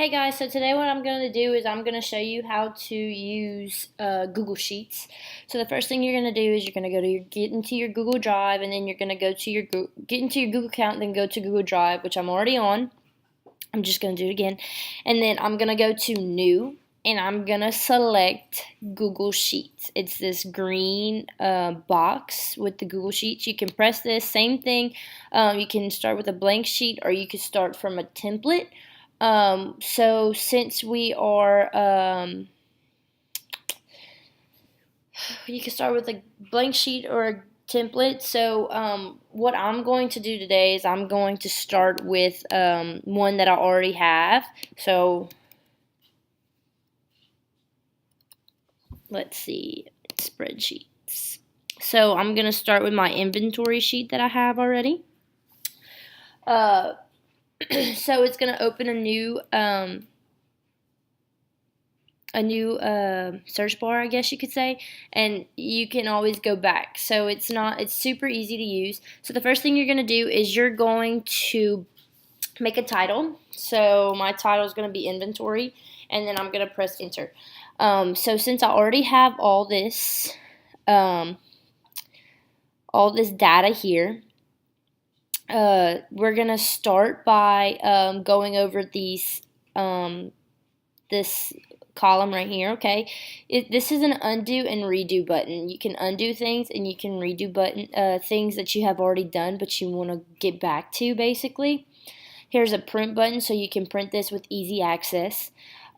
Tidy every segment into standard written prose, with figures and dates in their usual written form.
Hey guys, so today what I'm going to do is I'm going to show you how to use Google Sheets. So the first thing you're going to do is you're going to get into your Google Drive, and then you're going to go to get into your Google account, then go to Google Drive, which I'm already on. I'm just going to do it again. And then I'm going to go to New, and I'm going to select Google Sheets. It's this green box with the Google Sheets. You can press this, same thing. You can start with a blank sheet, or you can start from a template. So since we are, you can start with a blank sheet or a template. So what I'm going to do today is I'm going to start with one that I already have. So let's see, spreadsheets. So I'm going to start with my inventory sheet that I have already. So it's going to open a new search bar, I guess you could say, and you can always go back. So it's super easy to use. So the first thing you're going to do is you're going to make a title. So my title is going to be inventory, and then I'm going to press enter. So since I already have all this data here, we're gonna start by going over this column right here. Okay, this is an undo and redo button. You can undo things and you can redo things that you have already done but you want to get back to, basically. Here's a print button, so you can print this with easy access.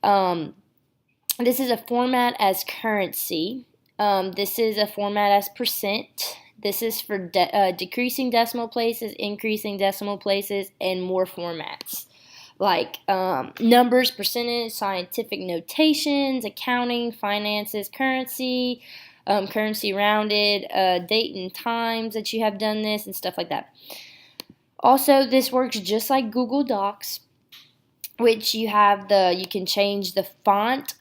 This is a format as currency. This is a format as percent. This is for decreasing decimal places, increasing decimal places, and more formats like numbers, percentage, scientific notations, accounting, finances, currency, currency rounded, date and times that you have done this, and stuff like that. Also, this works just like Google Docs, which you can change the font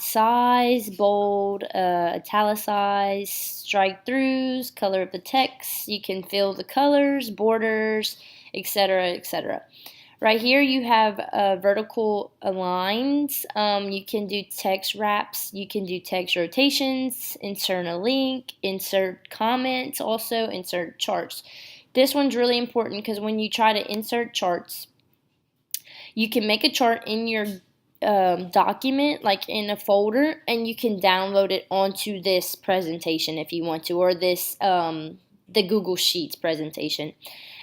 size, bold, italicize, strike throughs, color of the text. You can fill the colors, borders, etc., etc. Right here you have vertical lines. You can do text wraps, you can do text rotations, insert a link, insert comments, also insert charts. This one's really important because when you try to insert charts, you can make a chart in your document, like in a folder, and you can download it onto this presentation if you want to, or this the Google Sheets presentation.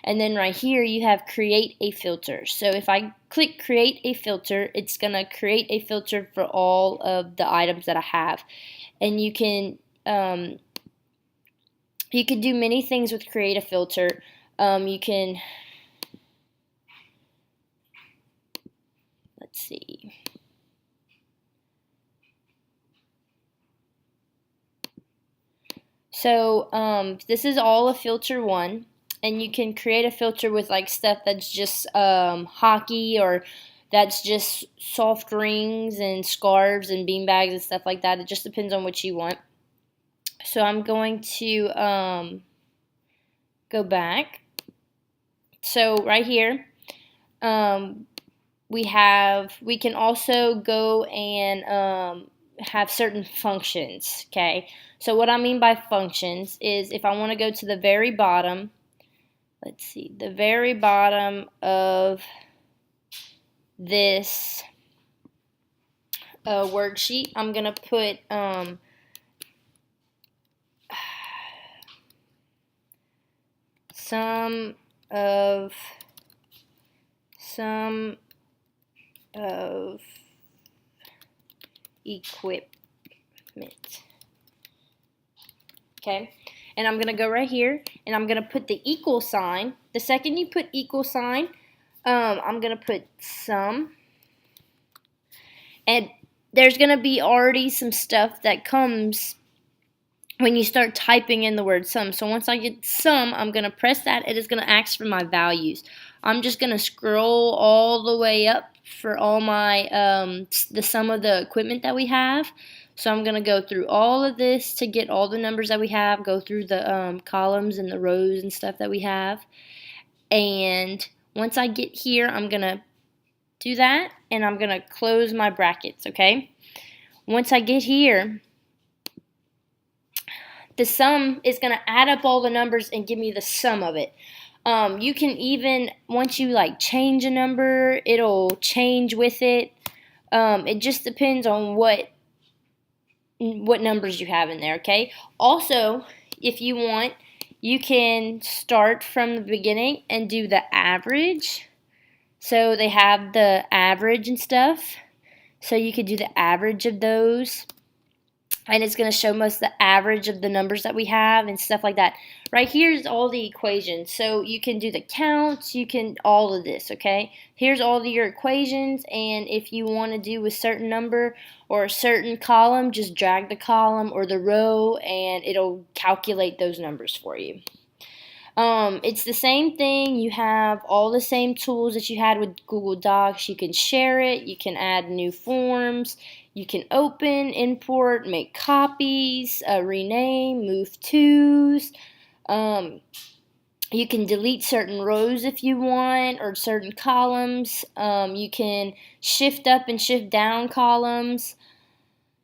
And then right here you have create a filter. So if I click create a filter, it's going to create a filter for all of the items that I have. And you can do many things with create a filter. You can, let's see. So this is all a filter one, and you can create a filter with like stuff that's just hockey, or that's just soft rings and scarves and beanbags and stuff like that. It just depends on what you want. So I'm going to go back. So right here, we can also go and have certain functions. Okay, so what I mean by functions is if I want to go to the very bottom, let's see, the very bottom of this worksheet, I'm gonna put some of equipment. Okay, and I'm gonna go right here and I'm gonna put the equal sign. The second you put equal sign, I'm gonna put some, and there's gonna be already some stuff that comes when you start typing in the word sum. So once I get sum, I'm going to press that. It is going to ask for my values. I'm just going to scroll all the way up for all my the sum of the equipment that we have. So I'm going to go through all of this to get all the numbers that we have, go through the columns and the rows and stuff that we have. And once I get here, I'm going to do that, and I'm going to close my brackets, okay? Once I get here, the sum is going to add up all the numbers and give me the sum of it. You can even, once you like change a number, it'll change with it. It just depends on what numbers you have in there, okay? Also, if you want, you can start from the beginning and do the average. So they have the average and stuff. So you could do the average of those. And it's going to show us the average of the numbers that we have and stuff like that. Right here is all the equations. So you can do the counts, you can all of this, okay? Here's all of your equations, and if you want to do a certain number or a certain column, just drag the column or the row and it'll calculate those numbers for you. It's the same thing. You have all the same tools that you had with Google Docs. You can share it. You can add new forms. You can open, import, make copies, rename, move tos. You can delete certain rows if you want, or certain columns. You can shift up and shift down columns.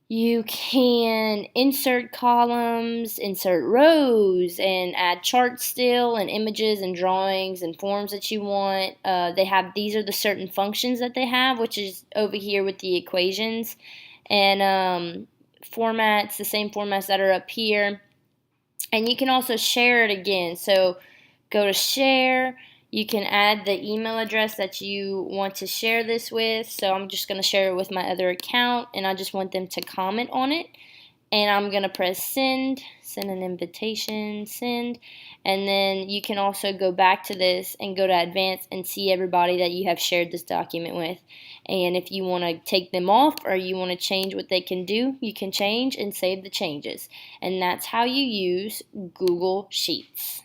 You can insert columns, insert rows, and add charts still, and images and drawings and forms that you want. These are the certain functions that they have, which is over here with the equations. And formats, the same formats that are up here. And you can also share it again. So go to share. You can add the email address that you want to share this with. So I'm just going to share it with my other account, and I just want them to comment on it. And I'm going to press send an invitation, send. And then you can also go back to this and go to advanced and see everybody that you have shared this document with. And if you want to take them off or you want to change what they can do, you can change and save the changes. And that's how you use Google Sheets.